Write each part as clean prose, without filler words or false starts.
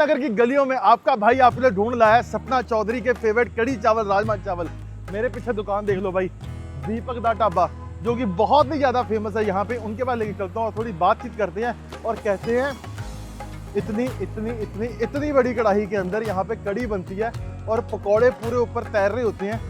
नगर की गलियों में आपका भाई आपके लिए ढूंढ लाया है सपना चौधरी के फेवरेट कड़ी चावल राजमा चावल। मेरे पीछे दुकान देख लो भाई, दीपक दा ढाबा, जो कि बहुत ही ज्यादा फेमस है यहाँ पे। उनके पास लेके चलता हूँ और थोड़ी बातचीत करते हैं और कहते हैं इतनी इतनी इतनी इतनी बड़ी कढ़ाई के अंदर यहाँ पे कड़ी बनती है और पकौड़े पूरे ऊपर तैर रहे होते हैं।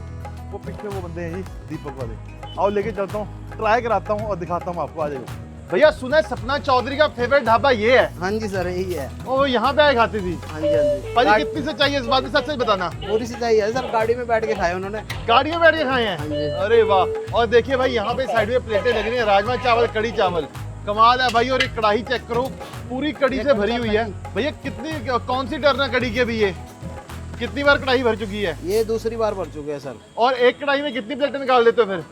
वो पीछे वो बंदे हैं जी दीपक वाले। आओ लेके चलता हूँ, ट्राई कराता हूँ और दिखाता हूँ आपको। आ जाएगा भैया। सुना है सपना चौधरी का फेवरेट ढाबा ये है? हाँ जी सर, यही है। ओ यहाँ पे आए खाती थी? हाँ जी हाँ जी। भाई कितनी से चाहिए इस बात में सच सच बताना? पूरी से चाहिए सर, गाड़ी में बैठ के खाए उन्होंने। गाड़ी में बैठ के खाए हैं? हाँ जी। अरे वाह। और देखिए भाई यहाँ पे साइड में प्लेटें लग रही हैं, राजमा चावल कड़ी चावल, कमाल है भाई। और एक कढ़ाई चेक करो, पूरी कड़ी से भरी हुई है। भैया कितनी कौन सी टर्न है कड़ी की अभी? ये कितनी बार कढ़ाई भर चुकी है? ये दूसरी बार भर चुके हैं सर। और एक कढ़ाई में कितनी प्लेटें निकाल लेते हो फिर?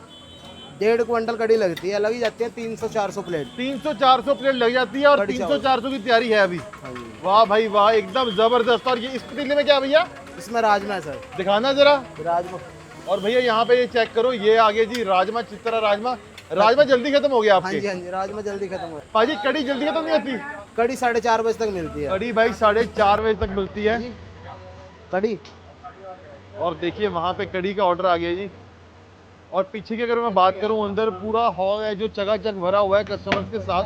1.5 क्विंटल कड़ी लगती है, लगी जाती है 300-400 प्लेट। 300-400 प्लेट लग जाती है और 300-400 की तैयारी है अभी। वाह भाई वाह, एकदम जबरदस्त। और ये इस पतीले में क्या है भैया? इसमें राजमा है सर। दिखाना जरा राजमा। और भैया यहाँ पे ये चेक करो, ये आगे जी राजमा, चित्रा राजमा। राजमा जल्दी खत्म हो गया हाँ आपके? जी हाँ जी, राजमा जल्दी खत्म हो। भाजी कड़ी जल्दी खत्म नहीं होती? कड़ी 4:30 बजे तक मिलती है। कड़ी भाई 4:30 बजे तक मिलती है कड़ी। और देखिए वहाँ पे कड़ी का ऑर्डर आ गया जी। और पीछे की अगर मैं बात करूँ, अंदर पूरा हॉल है जो चकाचक भरा हुआ है कस्टमर्स के साथ।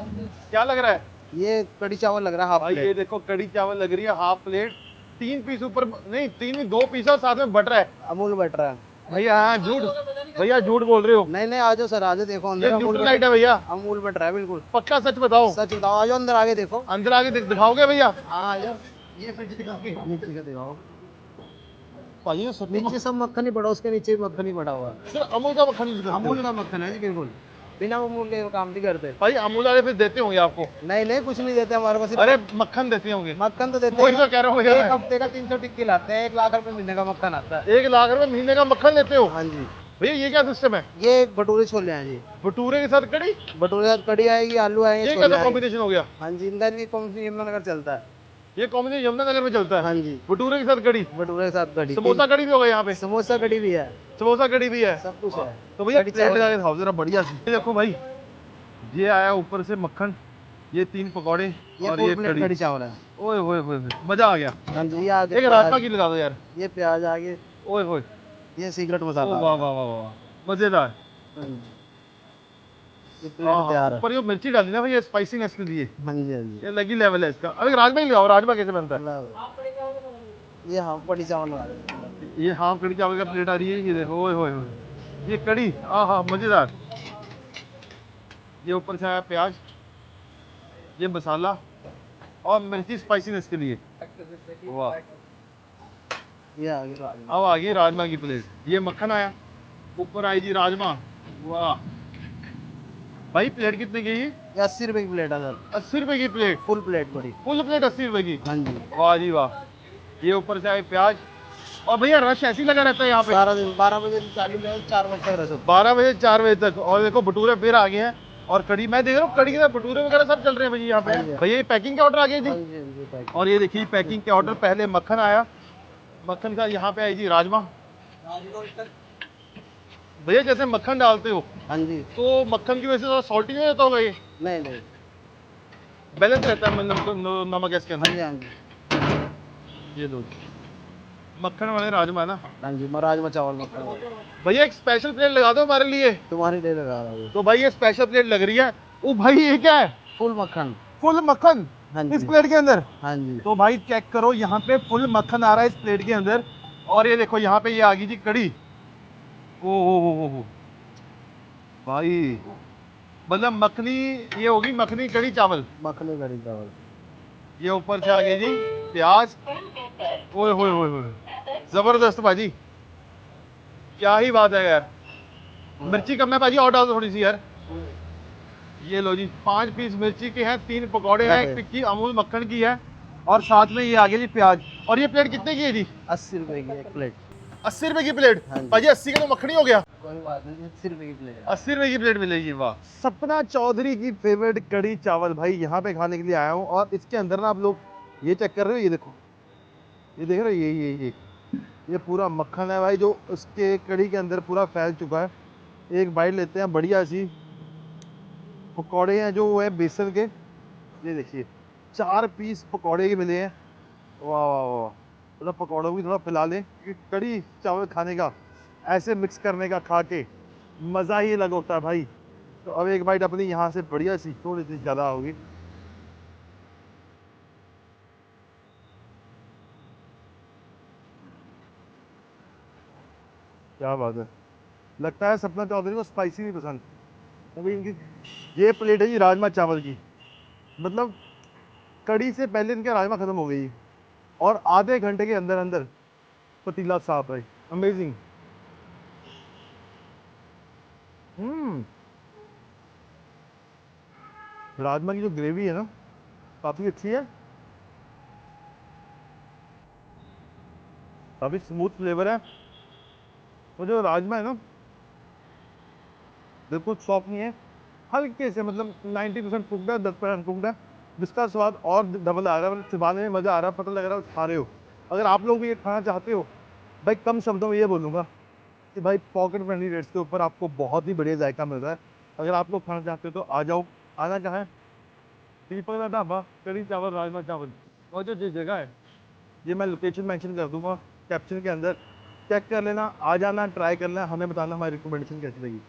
क्या लग रहा है? ये कड़ी चावल लग रहा है हाफ भाई प्लेट। ये देखो कड़ी चावल लग रही है हाफ प्लेट। 3 पीस ऊपर, नहीं 3 2 पीस और साथ में बटर है। अमूल बटर है भैया। हाँ झूठ, भैया झूठ बोल रहे हो। नहीं नहीं, आ जाओ सर, आ जाओ, देखो ये अंदर। न्यूट्रल लाइट है भैया? अमूल बटर है बिल्कुल। पक्का सच बताओ? सच बताओ, आ जाओ अंदर, आगे देखो। अंदर आगे दिखाओगे भैया? हाँ आ जाओ। ये फिर दिखाओगे, नीचे का दिखाओ। भाई सच में नीचे सब मक्खन ही पड़ा, उसके नीचे भी मक्खन ही पड़ा हुआ है। सर अमूल का मक्खन यूज करते हो? अमूल का मक्खन है जी बिल्कुल, बिना अमूल के काम नहीं करते। भाई अमूल वाले फिर देते होंगे आपको? नहीं नहीं, कुछ नहीं देते हमारे पास। अरे मक्खन देते होंगे? मक्खन तो देते वही हैं। तो कह रहा हूँ एक भैया। हफ्ते का 300 टिक्की लाते हैं, 1 लाख रुपए महीने का मक्खन आता है। 1 लाख रुपए महीने का मक्खन लेते हो? हाँ जी। भैया ये क्या सिस्टम है? ये भटूरे छोले हैं जी। भटूरे के साथ कड़ी? भटूरे के साथ कड़ी आएगी, आलू आएंगे, ये छोले कैसा आएंगे। कॉम्बिनेशन हो गया? हाँ जी, इनका भी कॉम्बिनेशन यमुनानगर चलता है। ये कॉम्बिनेशन यमुनानगर में चलता है? हाँ जी। भटूरे के साथ कड़ी? भटूरे के साथ कड़ी। समोसा कड़ी भी होगा यहाँ पे? समोसा कड़ी भी है, समोसा कड़ी भी है, सब कुछ है। तो भैया कड़ी प्लेट चावल। लगा के खाओ जरा बढ़िया सी। ये देखो भाई, ये आया ऊपर से मक्खन, ये 3 पकौड़े और ये फुल प्लेट कड़ी। कड़ी चावल है। ओए होए होए, मजा आ गया। हाँ जी। ये आगे एक राजमा की लगा दो यार। ये प्याज आगे, ओए होए, ये सीक्रेट ओ मसाला। वाह वाह वाह वाह, मजेदार। हाँ जी। ये प्लेट तैयार है। पर ये मिर्ची डाली ना भैया स्पाइसीनेस के लिए, हाँ जी हाँ जी। ये लगी लेवल है इसका। अभी राजमा ही लगाओ, राजमा कैसे बनता है? ये हाफ कड़ी चावल वाला है। ये हाफ कड़ी चावल का प्लेट आ रही है, ये देखो। ओए होए होए, ये कड़ी हाँ मजेदार। ये ऊपर से आया प्याज, ये मसाला और मिर्ची स्पाइसीनेस के लिए। वाह। ये आगे राजमा। अब आ गई राजमा की प्लेट। ये मक्खन आया, ऊपर आई जी राजमा। वाह भाई, प्लेट कितने की? ये 80 रुपए की प्लेट है सर। 80 रुपए की प्लेट? फुल प्लेट बड़ी। फुल प्लेट 80 रुपए की? हाँ जी। वाह जी वाह। ये ऊपर से आए प्याज। और भैया रश ऐसी लगा रहता है यहाँ पे सारा दिन 12 बजे से चालू है, 4 बजे तक रस होता 12 बजे 4 बजे तक। और देखो भटूरे फिर आ गए हैं और कड़ी। मैं देख रहा हूँ कड़ी के साथ भटूरे वगैरह सब चल रहे हैं भैया यहाँ पे। हाँ जी। भैया ये पैकिंग का ऑर्डर आ गया है। हाँ जी। जी हाँ जी, पैक। और ये देखिए पैकिंग के ऑर्डर, पहले मक्खन आया, मक्खन का यहाँ पे आई जी राजमा। भैया जैसे मक्खन डालते हो हाँ जी। तो मक्खन की वजह से थोड़ा सॉल्टी नहीं रहता होगा? ये नहीं नहीं। बैलेंस रहता है नमक इसके हाँ अंदर। जी हाँ जी। ये दो मक्खन वाले राजमा है ना? हाँ जी, मैं राजमा चावल मक्खन भैया एक स्पेशल प्लेट लगा दो हमारे लिए। तुम्हारी लिए लगा रहा हूँ। तो भाई ये स्पेशल प्लेट लग रही है। ओ भाई ये क्या है? फुल मक्खन। फुल मक्खन हाँ इस जी। प्लेट के अंदर? हाँ जी। तो भाई चेक करो, यहाँ पे फुल मक्खन आ रहा है इस प्लेट के अंदर। और ये देखो यहाँ पे ये आ गई जी कड़ी। ओ भाई, मतलब मखनी, ये होगी मखनी कड़ी चावल। मखनी कड़ी चावल। ये ऊपर से आ गई जी प्याज। ओए होए होए होए, जबरदस्त भाजी, क्या ही बात है यार। मिर्ची कम है भाजी, और डाल दो थोड़ी सी यार। ये लो जी, 5 पीस मिर्ची के हैं, 3 पकौड़े हैं, 1 टिक्की अमूल मक्खन की है और साथ में ये आ गया जी प्याज। और ये प्लेट कितने की है जी? 80 रुपए की एक प्लेट। 80 रुपए की प्लेट? हाँ जी। भाजी 80 का तो मखनी हो गया। कोई बात नहीं, 80 रुपए की प्लेट। 80 रुपए की प्लेट मिलेगी। वाह। सपना चौधरी की फेवरेट कड़ी चावल भाई यहाँ पे खाने के लिए आया हूँ। और इसके अंदर ना आप लोग ये चेक कर रहे हो, ये देखो, ये देख रहे हो, ये पूरा मक्खन है भाई, जो उसके कड़ी के अंदर पूरा फैल चुका है। एक बाइट लेते हैं बढ़िया सी। पकौड़े हैं जो है बेसन के, ये देखिए 4 पीस पकौड़े के मिले हैं वाह वाह वाह, मतलब पकौड़ों भी थोड़ा फैला लें कि कड़ी चावल खाने का, ऐसे मिक्स करने का, खा के मज़ा ही अलग होता है भाई। तो अब एक बाइट अपनी यहाँ से बढ़िया सी, थोड़ी सी ज़्यादा होगी। क्या बात है। लगता है सपना चौधरी को स्पाइसी नहीं पसंद। अभी इनकी ये प्लेट है जी राजमा चावल की, मतलब कड़ी से पहले इनके राजमा खत्म हो गई और आधे घंटे के अंदर अंदर पतीला साफ है। अमेजिंग। हम्म। राजमा की जो ग्रेवी है ना, काफ़ी अच्छी है, काफ़ी स्मूथ फ्लेवर है। और जो राजमा है ना, बिल्कुल सॉफ्ट नहीं है, हल्के से मतलब 90% कुकड है, 10% कुकड है, जिसका स्वाद और डबल आ रहा है, मतलब चिबाने में मज़ा आ रहा है, पता लग रहा है खा रहे हो। अगर आप लोग भी ये खाना चाहते हो, भाई कम शब्दों में ये बोलूँगा कि भाई पॉकेट फ्रेंडली रेट्स के ऊपर आपको बहुत ही बढ़िया जायका मिल रहा है। अगर आप लोग खाना चाहते हो तो आ जाओ। आना कहाँ है? दीपक का ढाबा, कड़ी चावल राजमा चावल। और जो जिस जगह है, ये मैं लोकेशन मेंशन कर दूंगा कैप्शन के अंदर, चेक कर लेना, आ जाना, ट्राई करना, हमें बताना हमारी रिकमेंडेशन कैसी लगी।